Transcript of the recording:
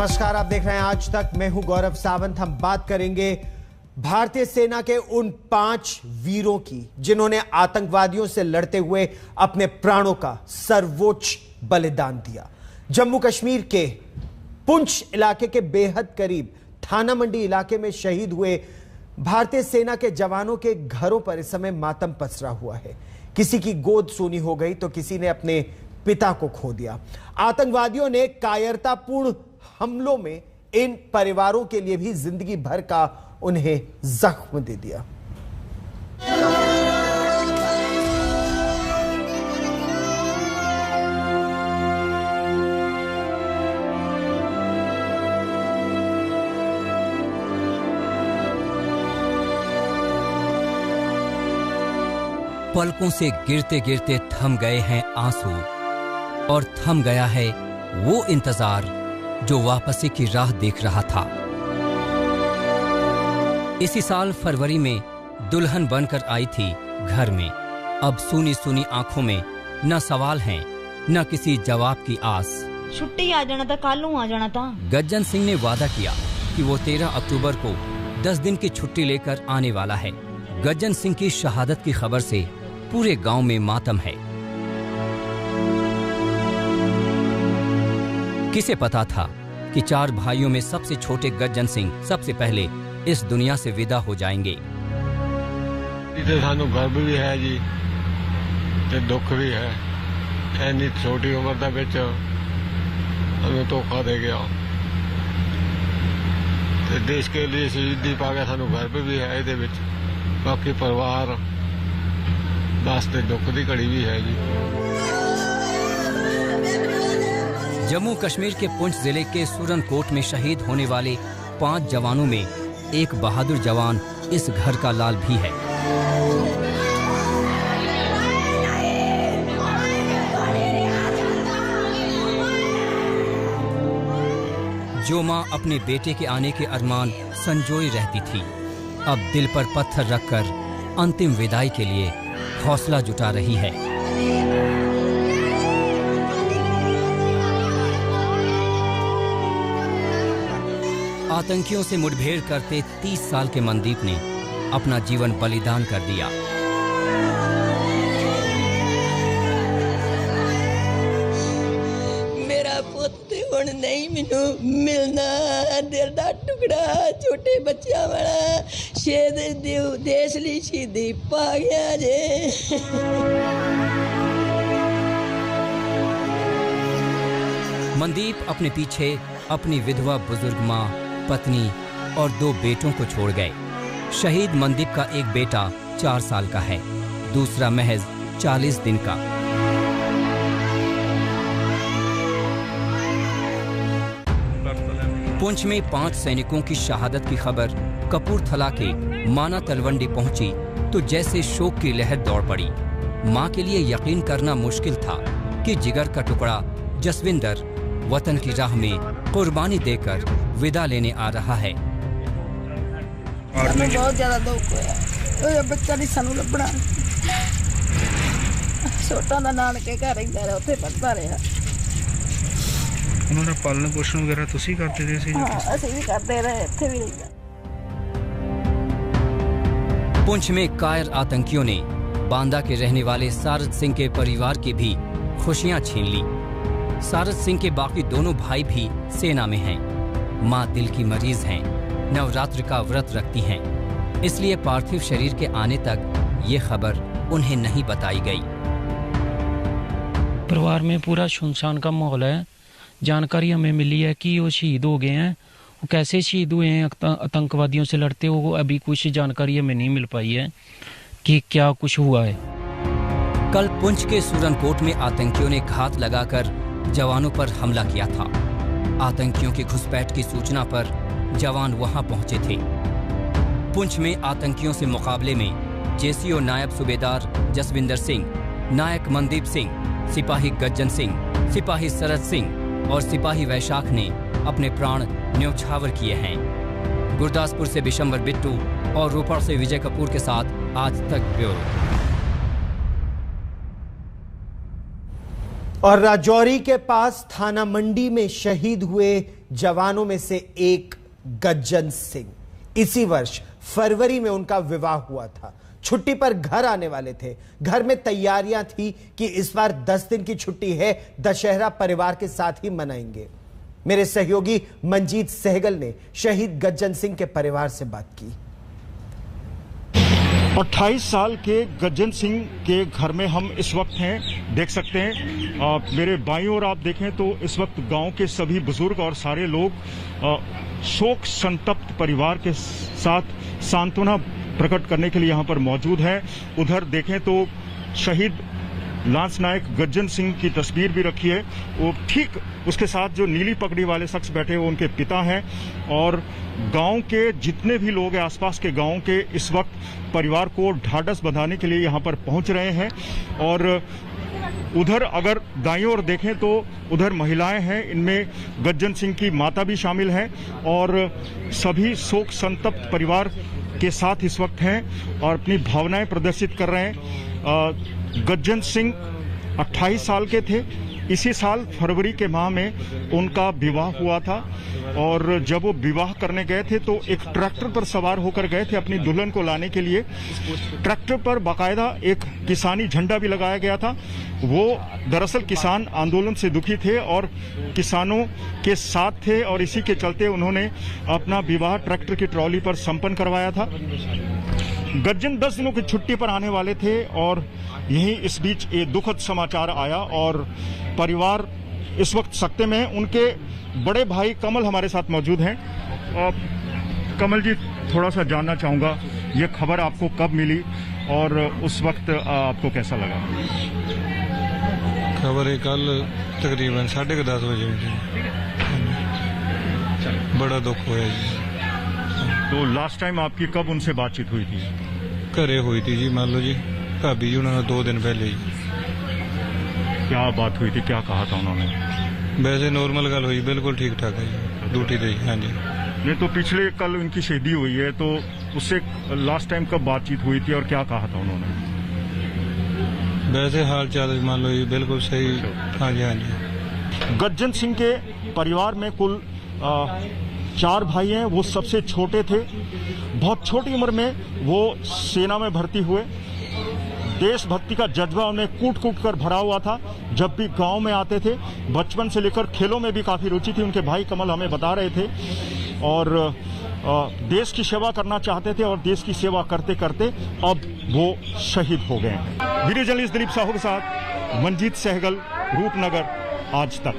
नमस्कार, आप देख रहे हैं आज तक। मैं हूं गौरव सावंत। हम बात करेंगे भारतीय सेना के उन 5 वीरों की जिन्होंने आतंकवादियों से लड़ते हुए अपने प्राणों का सर्वोच्च बलिदान दिया। जम्मू कश्मीर के पुंछ इलाके के बेहद करीब थाना मंडी इलाके में शहीद हुए भारतीय सेना के जवानों के घरों पर इस समय मातम पसरा हुआ है। किसी की गोद सूनी हो गई तो किसी ने अपने पिता को खो दिया। आतंकवादियों ने कायरतापूर्ण हमलों में इन परिवारों के लिए भी जिंदगी भर का उन्हें जख्म दे दिया। पलकों से गिरते गिरते थम गए हैं आंसू और थम गया है वो इंतजार जो वापसी की राह देख रहा था। इसी साल फरवरी में दुल्हन बनकर आई थी घर में। अब सूनी सूनी आंखों में न सवाल हैं न किसी जवाब की आस। छुट्टी आ जाना था, कल आ जाना था। गज्जन सिंह ने वादा किया कि वो 13 अक्टूबर को 10 दिन की छुट्टी लेकर आने वाला है। गज्जन सिंह की शहादत की खबर से पूरे गांव में मातम है। किसे पता था कि 4 भाइयों में सबसे छोटे गज्जन सिंह सबसे पहले इस दुनिया से विदा हो जाएंगे। इसे सानू गर्व भी है जी ते दुख भी है। इतनी छोटी उम्र दा विच हमें धोखा दे गया ते देश के लिए शहीदी पा गया। सानू गर्व भी है इहदे विच। बाकी परिवार वास्ते दुख दी घड़ी भी है जी। जम्मू कश्मीर के पुंछ जिले के सुरनकोट में शहीद होने वाले 5 जवानों में एक बहादुर जवान इस घर का लाल भी है। जो मां अपने बेटे के आने के अरमान संजोई रहती थी, अब दिल पर पत्थर रखकर अंतिम विदाई के लिए हौसला जुटा रही है। आतंकियों से मुठभेड़ करते 30 साल के मनदीप ने अपना जीवन बलिदान कर दिया। मेरा पुੱਤ ਹੁਣ नहीं मैनू मिलना। दिल दा टुकड़ा छोटे बच्चा वाला शेद देश ली शहीदी पा गया जे। मनदीप अपने पीछे अपनी विधवा बुजुर्ग माँ, पत्नी और 2 बेटों को छोड़ गए। शहीद मनदीप का एक बेटा 4 साल का है, दूसरा महज 40 दिन का। पुंछ में 5 सैनिकों की शहादत की खबर कपूरथला के माना तलवंडी पहुंची तो जैसे शोक की लहर दौड़ पड़ी। मां के लिए यकीन करना मुश्किल था कि जिगर का टुकड़ा जसविंदर वतन की राह में कुर्बानी देकर विदा लेने आ रहा है। बहुत ज्यादा दुख होया। बच्चा नहीं सानू लभना। छोटा दा नानके घर रहिंदा रहा, उत्थे पढ़दा रहा। उन्होंने पालन पोषण वगैरह तुसी करते थे? असि भी करते रहे, इत्थे भी रहिंदा। पुंछ में कायर आतंकियों ने बांदा के रहने वाले सारद सिंह के परिवार की भी खुशियां छीन ली। सारद सिंह के बाकी दोनों भाई भी सेना में हैं। मां दिल की मरीज हैं, नवरात्र का व्रत रखती हैं, इसलिए पार्थिव शरीर के आने तक ये खबर उन्हें नहीं बताई गई। परिवार में पूरा सुनसान का माहौल है। जानकारी हमें मिली है कि वो शहीद हो गए हैं। वो कैसे शहीद हुए हैं आतंकवादियों से लड़ते हुए, अभी कुछ जानकारी हमें नहीं मिल पाई है कि क्या कुछ हुआ है। कल पुंछ के सुरनकोट में आतंकियों ने घात लगाकर जवानों पर हमला किया था। आतंकियों की घुसपैठ की सूचना पर जवान वहां पहुंचे थे। पुंछ में आतंकियों से मुकाबले में जेसीओ नायब सूबेदार जसविंदर सिंह, नायक मनदीप सिंह, सिपाही गज्जन सिंह, सिपाही सरद सिंह और सिपाही वैशाख ने अपने प्राण न्यौछावर किए हैं। गुरदासपुर से बिशंबर बिट्टू और रोपड़ से विजय कपूर के साथ आज तक ब्यूरो। और राजौरी के पास थाना मंडी में शहीद हुए जवानों में से एक गज्जन सिंह। इसी वर्ष फरवरी में उनका विवाह हुआ था। छुट्टी पर घर आने वाले थे। घर में तैयारियां थी कि इस बार 10 दिन की छुट्टी है, दशहरा परिवार के साथ ही मनाएंगे। मेरे सहयोगी मंजीत सहगल ने शहीद गज्जन सिंह के परिवार से बात की। 28 साल के गज्जन सिंह के घर में हम इस वक्त हैं। देख सकते हैं मेरे बाईं ओर आप देखें तो इस वक्त गांव के सभी बुजुर्ग और सारे लोग शोक संतप्त परिवार के साथ सांत्वना प्रकट करने के लिए यहां पर मौजूद हैं। उधर देखें तो शहीद लांस नायक गज्जन सिंह की तस्वीर भी रखी है। वो ठीक उसके साथ जो नीली पगड़ी वाले शख्स बैठे वो उनके पिता हैं। और गांव के जितने भी लोग हैं, आसपास के गांव के, इस वक्त परिवार को ढाढ़स बंधाने के लिए यहां पर पहुंच रहे हैं। और उधर अगर दाईं ओर देखें तो उधर महिलाएं हैं, इनमें गज्जन सिंह की माता भी शामिल हैं और सभी शोक संतप्त परिवार के साथ इस वक्त हैं और अपनी भावनाएं प्रदर्शित कर रहे हैं। गज्जन सिंह 28 साल के थे। इसी साल फरवरी के माह में उनका विवाह हुआ था और जब वो विवाह करने गए थे तो एक ट्रैक्टर पर सवार होकर गए थे अपनी दुल्हन को लाने के लिए। ट्रैक्टर पर बाकायदा एक किसानी झंडा भी लगाया गया था। वो दरअसल किसान आंदोलन से दुखी थे और किसानों के साथ थे और इसी के चलते उन्होंने अपना विवाह ट्रैक्टर की ट्रॉली पर संपन्न करवाया था। गज्जन 10 दिनों की छुट्टी पर आने वाले थे और यहीं इस बीच एक दुखद समाचार आया और परिवार इस वक्त सख्ते में है। उनके बड़े भाई कमल हमारे साथ मौजूद हैं। कमल जी, थोड़ा सा जानना चाहूँगा, ये खबर आपको कब मिली और उस वक्त आपको कैसा लगा? खबर कल तकरीबन 10:30 बजे मिली। बड़ा दुख हुआ जी। तो लास्ट टाइम आपकी कब उनसे बातचीत हुई थी? घरे हुई थी जी, मान लो जी, भाभी जी उन्होंने 2 दिन पहले ही। क्या बात हुई थी, क्या कहा था उन्होंने? वैसे नॉर्मल गल हुई, बिल्कुल ठीक ठाक है जी, ड्यूटी थी। हाँ जी। नहीं तो पिछले कल उनकी शादी हुई है, तो उससे लास्ट टाइम कब बातचीत हुई थी और क्या कहा था उन्होंने? वैसे हाल चाल मान लो जी, बिल्कुल सही। हाँ जी, हाँ जी। गज्जन सिंह के परिवार में कुल 4 भाई हैं। वो सबसे छोटे थे। बहुत छोटी उम्र में वो सेना में भर्ती हुए। देशभक्ति का जज्बा उन्हें कूट कूट कर भरा हुआ था। जब भी गांव में आते थे, बचपन से लेकर खेलों में भी काफ़ी रुचि थी। उनके भाई कमल हमें बता रहे थे और देश की सेवा करना चाहते थे और देश की सेवा करते करते अब वो शहीद हो गए। वीडियो जर्नलिस्ट दिलीप साहू के साथ मंजीत सहगल, रूपनगर, आज तक।